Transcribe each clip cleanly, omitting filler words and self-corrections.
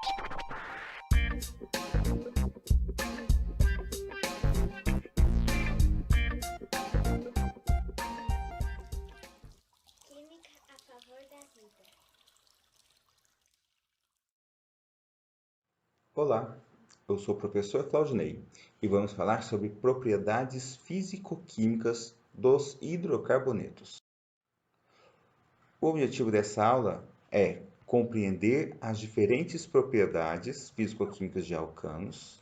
Química a favor da vida. Olá, eu sou o professor Claudinei e vamos falar sobre propriedades físico-químicas dos hidrocarbonetos. O objetivo dessa aula é compreender as diferentes propriedades físico-químicas de alcanos,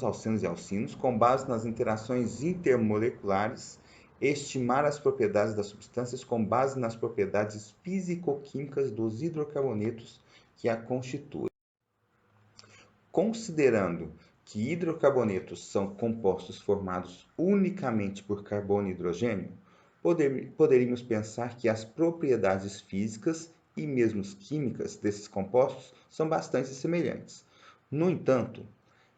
alcenos e alcinos, com base nas interações intermoleculares, estimar as propriedades das substâncias com base nas propriedades físico-químicas dos hidrocarbonetos que a constituem. Considerando que hidrocarbonetos são compostos formados unicamente por carbono e hidrogênio, poderíamos pensar que as propriedades físicas e mesmo químicas desses compostos são bastante semelhantes. No entanto,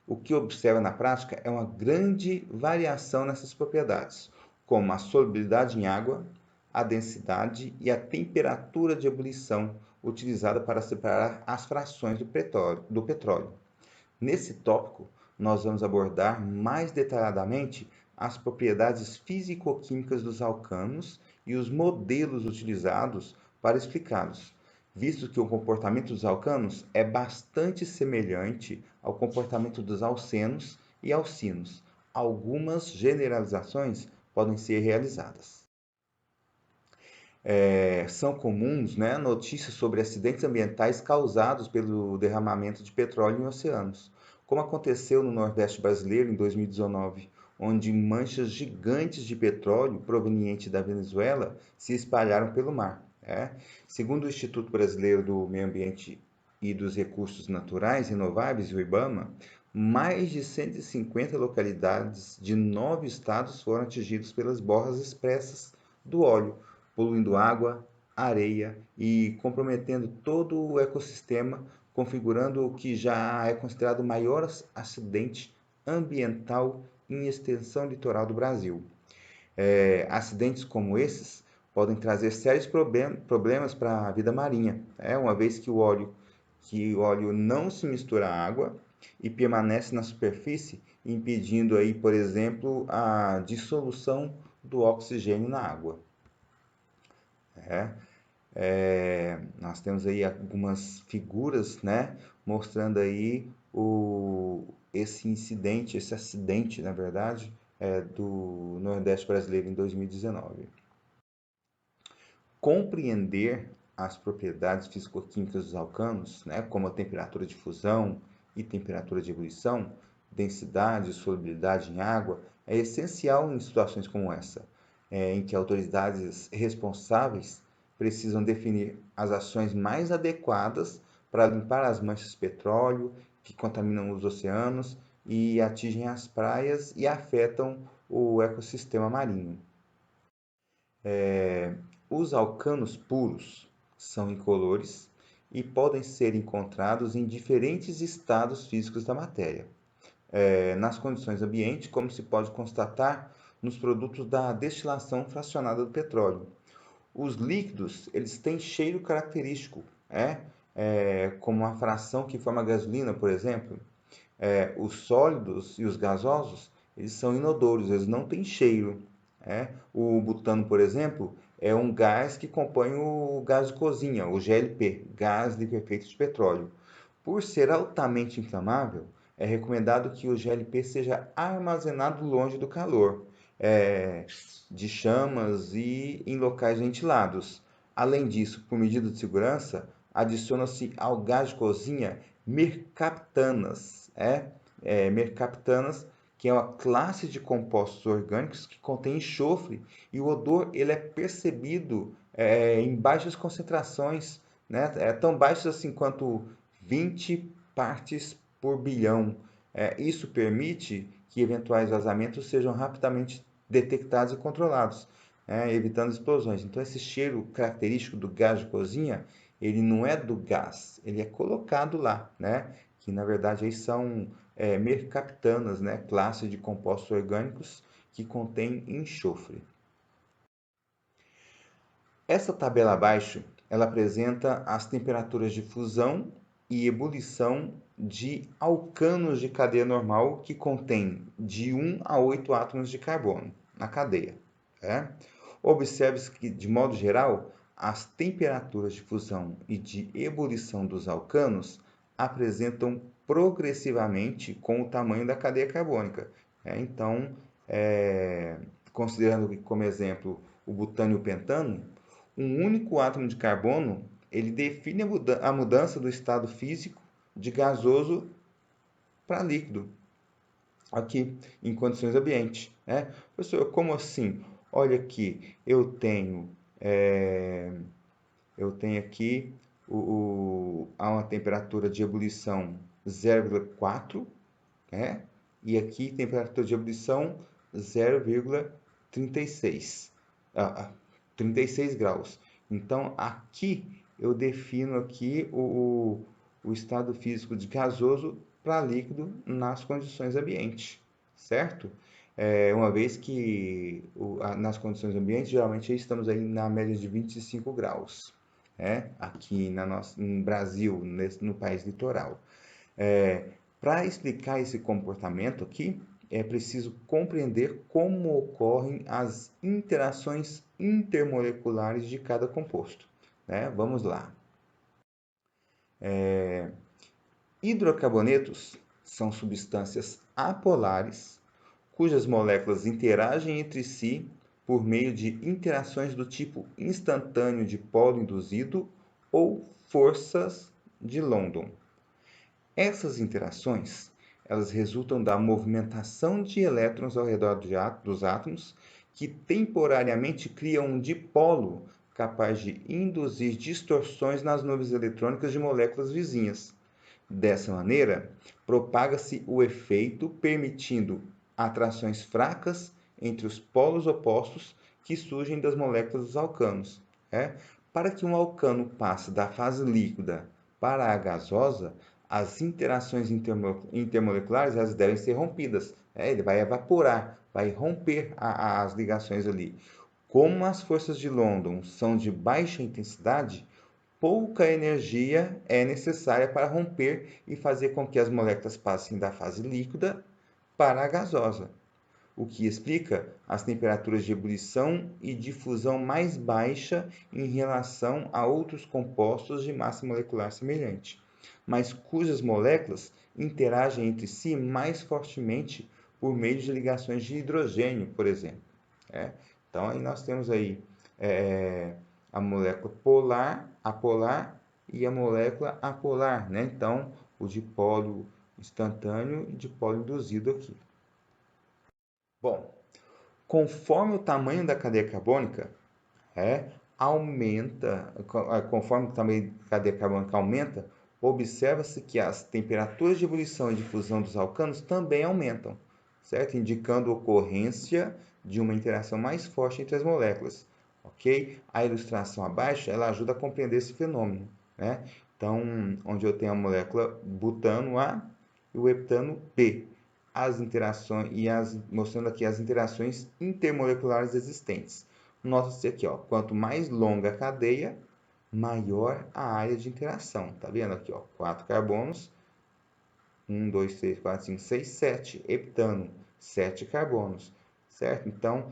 o que observa na prática é uma grande variação nessas propriedades, como a solubilidade em água, a densidade e a temperatura de ebulição utilizada para separar as frações do petróleo. Nesse tópico, nós vamos abordar mais detalhadamente as propriedades físico-químicas dos alcanos e os modelos utilizados para explicá-los, visto que o comportamento dos alcanos é bastante semelhante ao comportamento dos alcenos e alcinos. Algumas generalizações podem ser realizadas. São comuns, né, notícias sobre acidentes ambientais causados pelo derramamento de petróleo em oceanos, como aconteceu no Nordeste brasileiro em 2019, onde manchas gigantes de petróleo proveniente da Venezuela se espalharam pelo mar. Segundo o Instituto Brasileiro do Meio Ambiente e dos Recursos Naturais Renováveis, o IBAMA, mais de 150 localidades de 9 estados foram atingidas pelas borras expressas do óleo, poluindo água, areia e comprometendo todo o ecossistema, configurando o que já é considerado o maior acidente ambiental em extensão litoral do Brasil. Acidentes como esses podem trazer sérios problemas para a vida marinha, uma vez que o óleo não se mistura à água e permanece na superfície, impedindo aí, por exemplo, a dissolução do oxigênio na água. Nós temos aí algumas figuras, né, mostrando aí esse acidente, na verdade, do Nordeste brasileiro em 2019. Compreender as propriedades físico-químicas dos alcanos, né, como a temperatura de fusão e temperatura de ebulição, densidade e solubilidade em água, é essencial em situações como essa, em que autoridades responsáveis precisam definir as ações mais adequadas para limpar as manchas de petróleo que contaminam os oceanos e atingem as praias e afetam o ecossistema marinho. Os alcanos puros são incolores e podem ser encontrados em diferentes estados físicos da matéria, nas condições ambiente, como se pode constatar nos produtos da destilação fracionada do petróleo. Os líquidos, eles têm cheiro característico, como a fração que forma a gasolina, por exemplo. Os sólidos e os gasosos, eles são inodoros, eles não têm cheiro. O butano, por exemplo, é um gás que compõe o gás de cozinha, o GLP, gás liquefeito de petróleo. Por ser altamente inflamável, é recomendado que o GLP seja armazenado longe do calor, de chamas e em locais ventilados. Além disso, por medida de segurança, adiciona-se ao gás de cozinha mercaptanas, mercaptanas, que é uma classe de compostos orgânicos que contém enxofre e o odor ele é percebido em baixas concentrações, né? Tão baixas assim quanto 20 partes por bilhão. Isso permite que eventuais vazamentos sejam rapidamente detectados e controlados, evitando explosões. Então, esse cheiro característico do gás de cozinha, ele não é do gás, ele é colocado lá, né? Que na verdade aí são mercaptanas, né? Classe de compostos orgânicos que contém enxofre. Essa tabela abaixo, ela apresenta as temperaturas de fusão e ebulição de alcanos de cadeia normal que contém de 1 a 8 átomos de carbono na cadeia. Né? Observe-se que, de modo geral, as temperaturas de fusão e de ebulição dos alcanos apresentam progressivamente com o tamanho da cadeia carbônica. Então, considerando como exemplo o butano e o pentano, um único átomo de carbono ele define a mudança do estado físico de gasoso para líquido, aqui em condições ambientes. Né? Professor, como assim? Olha aqui, eu tenho aqui a uma temperatura de ebulição 0,4, né? E aqui temperatura de ebulição 0,36, 36 graus. Então, aqui eu defino aqui o estado físico de gasoso para líquido nas condições ambientes, certo? Uma vez que nas condições ambientes, geralmente estamos aí na média de 25 graus, né? Aqui no Brasil, no país litoral. Para explicar esse comportamento aqui, é preciso compreender como ocorrem as interações intermoleculares de cada composto. Né? Vamos lá. Hidrocarbonetos são substâncias apolares cujas moléculas interagem entre si por meio de interações do tipo instantâneo de polo induzido ou forças de London. Essas interações, elas resultam da movimentação de elétrons ao redor dos átomos, que temporariamente criam um dipolo capaz de induzir distorções nas nuvens eletrônicas de moléculas vizinhas. Dessa maneira, propaga-se o efeito, permitindo atrações fracas entre os polos opostos que surgem das moléculas dos alcanos. Para que um alcano passe da fase líquida para a gasosa, as interações intermoleculares elas devem ser rompidas. Ele vai evaporar, vai romper as ligações ali. Como as forças de London são de baixa intensidade, pouca energia é necessária para romper e fazer com que as moléculas passem da fase líquida para a gasosa, o que explica as temperaturas de ebulição e de fusão mais baixa em relação a outros compostos de massa molecular semelhante, mas cujas moléculas interagem entre si mais fortemente por meio de ligações de hidrogênio, por exemplo. Então, aí nós temos aí a molécula polar, apolar e a molécula apolar, né? Então, o dipolo instantâneo e dipolo induzido aqui. Bom, conforme o tamanho da cadeia carbônica conforme o tamanho da cadeia carbônica aumenta, observa-se que as temperaturas de ebulição e de fusão dos alcanos também aumentam, certo? Indicando a ocorrência de uma interação mais forte entre as moléculas, ok? A ilustração abaixo, ela ajuda a compreender esse fenômeno, né? Então, onde eu tenho a molécula butano A e o heptano B, mostrando aqui as interações intermoleculares existentes. Nota-se aqui, quanto mais longa a cadeia, maior a área de interação. Tá vendo aqui, 4 carbonos, 1, 2, 3, 4, 5, 6, 7, heptano, 7 carbonos, certo? Então,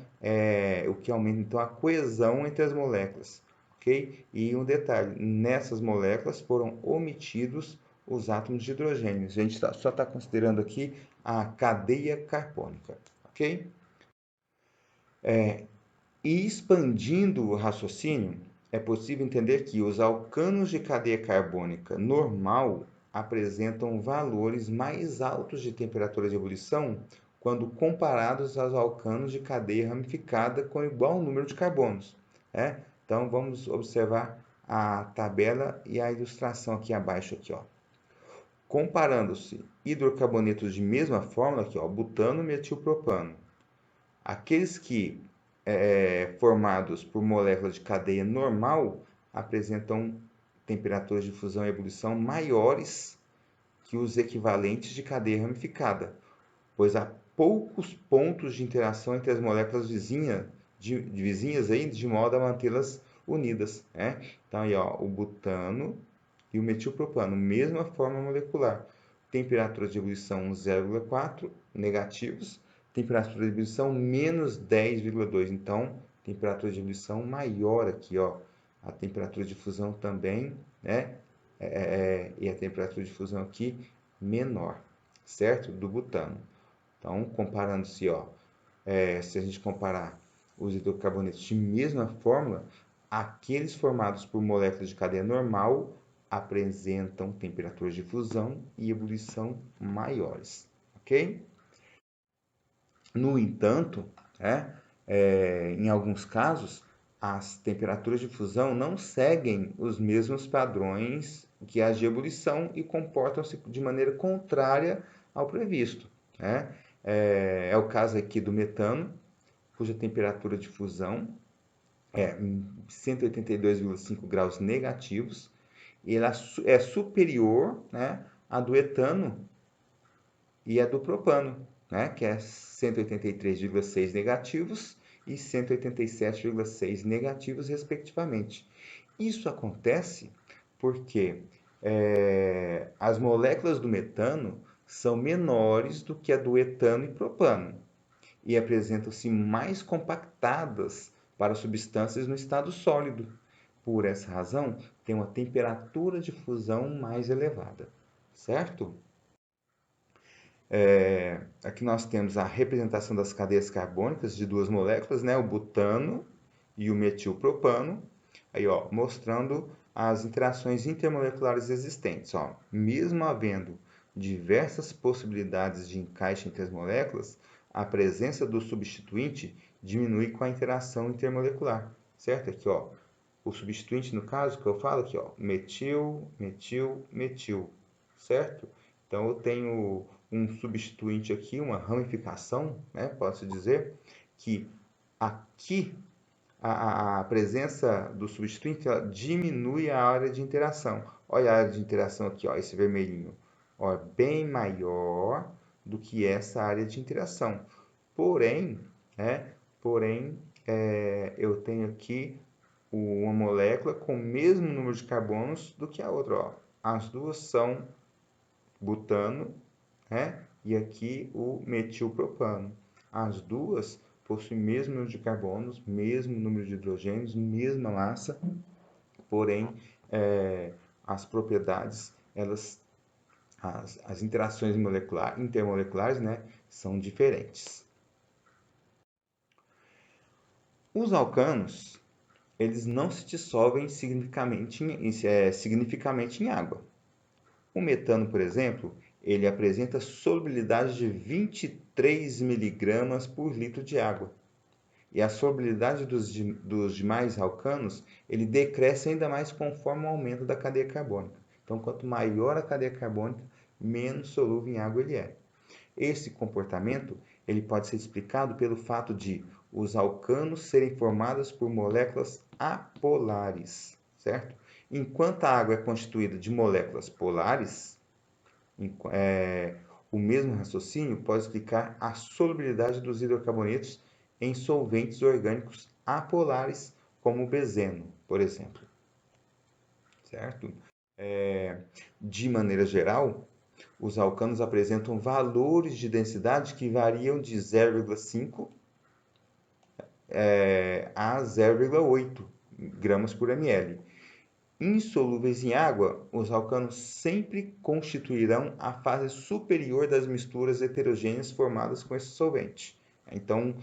o que aumenta então a coesão entre as moléculas, ok? E um detalhe, nessas moléculas foram omitidos os átomos de hidrogênio. A gente só está considerando aqui a cadeia carbônica, ok? E expandindo o raciocínio, é possível entender que os alcanos de cadeia carbônica normal apresentam valores mais altos de temperatura de ebulição quando comparados aos alcanos de cadeia ramificada com igual número de carbonos. Então, vamos observar a tabela e a ilustração aqui abaixo. Comparando-se hidrocarbonetos de mesma fórmula, butano e metilpropano, aqueles que formados por moléculas de cadeia normal apresentam temperaturas de fusão e ebulição maiores que os equivalentes de cadeia ramificada, pois há poucos pontos de interação entre as moléculas vizinhas aí, de modo a mantê-las unidas. Então, aí, o butano E o metilpropano, mesma forma molecular. Temperatura de ebulição 0,4, negativos. Temperatura de ebulição menos 10,2. Então, temperatura de ebulição maior aqui, ó. A temperatura de fusão também, né? E a temperatura de fusão aqui menor, certo? Do butano. Então, comparando-se, ó, se a gente comparar os hidrocarbonetos de mesma fórmula, aqueles formados por moléculas de cadeia normal apresentam temperaturas de fusão e ebulição maiores, ok? No entanto, em alguns casos, as temperaturas de fusão não seguem os mesmos padrões que as de ebulição e comportam-se de maneira contrária ao previsto, né? É o caso aqui do metano, cuja temperatura de fusão é 182,5 graus negativos, e ela é superior, né, à do etano e à do propano, né, que é 183,6 negativos e 187,6 negativos, respectivamente. Isso acontece porque as moléculas do metano são menores do que a do etano e propano e apresentam-se mais compactadas para substâncias no estado sólido. Por essa razão, tem uma temperatura de fusão mais elevada, certo? Aqui nós temos a representação das cadeias carbônicas de duas moléculas, né? O butano e o metilpropano, aí, ó, mostrando as interações intermoleculares existentes. Ó. Mesmo havendo diversas possibilidades de encaixe entre as moléculas, a presença do substituinte diminui com a interação intermolecular, certo? Aqui, ó, o substituinte, no caso, que eu falo aqui, ó, metil, metil, metil, certo? Então, eu tenho um substituinte aqui, uma ramificação, né, posso dizer, que aqui a presença do substituinte diminui a área de interação. Olha a área de interação aqui, ó, esse vermelhinho, ó, bem maior do que essa área de interação. Porém, eu tenho aqui uma molécula com o mesmo número de carbonos do que a outra. Ó. As duas são butano, né? E aqui o metilpropano. As duas possuem o mesmo número de carbonos, mesmo número de hidrogênios, mesma massa, porém as propriedades, as interações intermoleculares, né, são diferentes. Os alcanos, eles não se dissolvem significativamente em água. O metano, por exemplo, ele apresenta solubilidade de 23 miligramas por litro de água. E a solubilidade dos demais alcanos, ele decresce ainda mais conforme o aumento da cadeia carbônica. Então, quanto maior a cadeia carbônica, menos solúvel em água ele é. Esse comportamento ele pode ser explicado pelo fato de os alcanos serem formados por moléculas apolares, certo? Enquanto a água é constituída de moléculas polares, o mesmo raciocínio pode explicar a solubilidade dos hidrocarbonetos em solventes orgânicos apolares, como o bezeno, por exemplo. Certo? De maneira geral, os alcanos apresentam valores de densidade que variam de 0,5 a 0,8 gramas por ml. Insolúveis em água, os alcanos sempre constituirão a fase superior das misturas heterogêneas formadas com esse solvente. Então,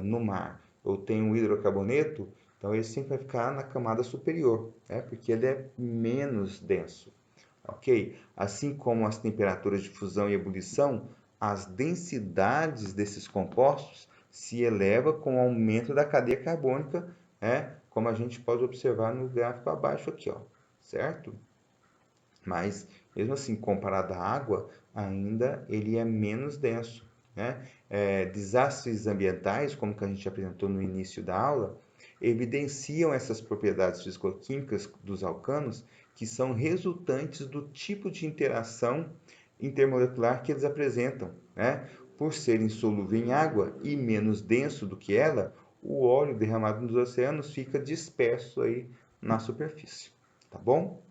no mar, eu tenho um hidrocarboneto, então ele sempre vai ficar na camada superior, porque ele é menos denso. Ok? Assim como as temperaturas de fusão e ebulição, as densidades desses compostos se elevam com o aumento da cadeia carbônica, como a gente pode observar no gráfico abaixo aqui, ó, certo? Mas, mesmo assim, comparado à água, ainda ele é menos denso, né? Desastres ambientais, como que a gente apresentou no início da aula, evidenciam essas propriedades físico-químicas dos alcanos que são resultantes do tipo de interação intermolecular que eles apresentam, né? Por serem solúveis em água e menos denso do que ela, o óleo derramado nos oceanos fica disperso aí na superfície, tá bom?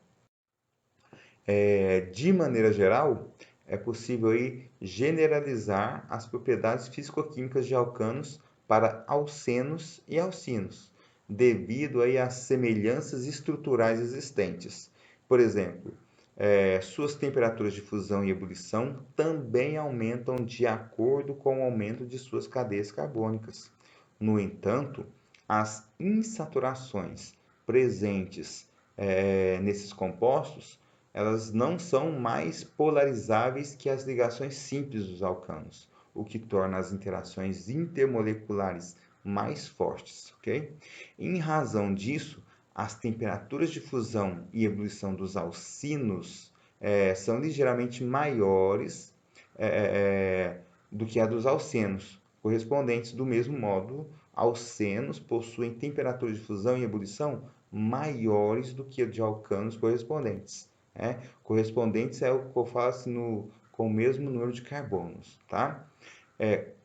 De maneira geral, é possível aí generalizar as propriedades físico-químicas de alcanos para alcenos e alcinos, devido aí às semelhanças estruturais existentes. Por exemplo, suas temperaturas de fusão e ebulição também aumentam de acordo com o aumento de suas cadeias carbônicas. No entanto, as insaturações presentes nesses compostos, elas não são mais polarizáveis que as ligações simples dos alcanos, o que torna as interações intermoleculares mais fortes, ok? Em razão disso, as temperaturas de fusão e ebulição dos alcinos são ligeiramente maiores do que a dos alcenos, correspondentes do mesmo modo, alcenos possuem temperaturas de fusão e ebulição maiores do que a de alcanos correspondentes. Correspondentes é o que eu falo assim com o mesmo número de carbonos, tá?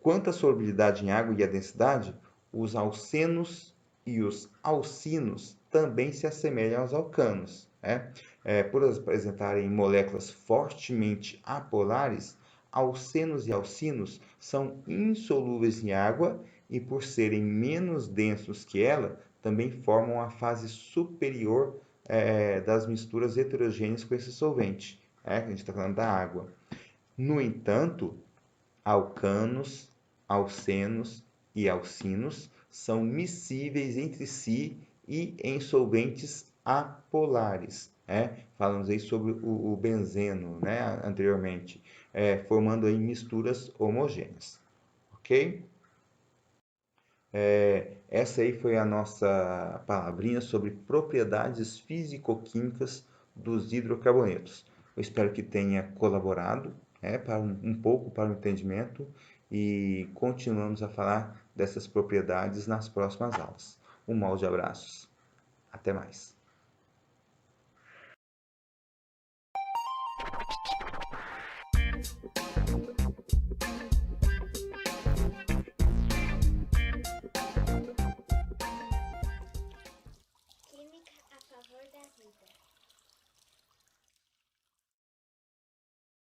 Quanto à solubilidade em água e a densidade, os alcenos e os alcinos também se assemelham aos alcanos. Por apresentarem moléculas fortemente apolares, alcenos e alcinos são insolúveis em água e, por serem menos densos que ela, também formam a fase superior das misturas heterogêneas com esse solvente. A gente está falando da água. No entanto, alcanos, alcenos e alcinos são miscíveis entre si e em solventes apolares. Falamos aí sobre o benzeno, anteriormente, formando aí misturas homogêneas. Ok? Essa aí foi a nossa palavrinha sobre propriedades físico-químicas dos hidrocarbonetos. Eu espero que tenha colaborado para um pouco para o entendimento e continuamos a falar dessas propriedades nas próximas aulas. Um molde de abraços. Até mais.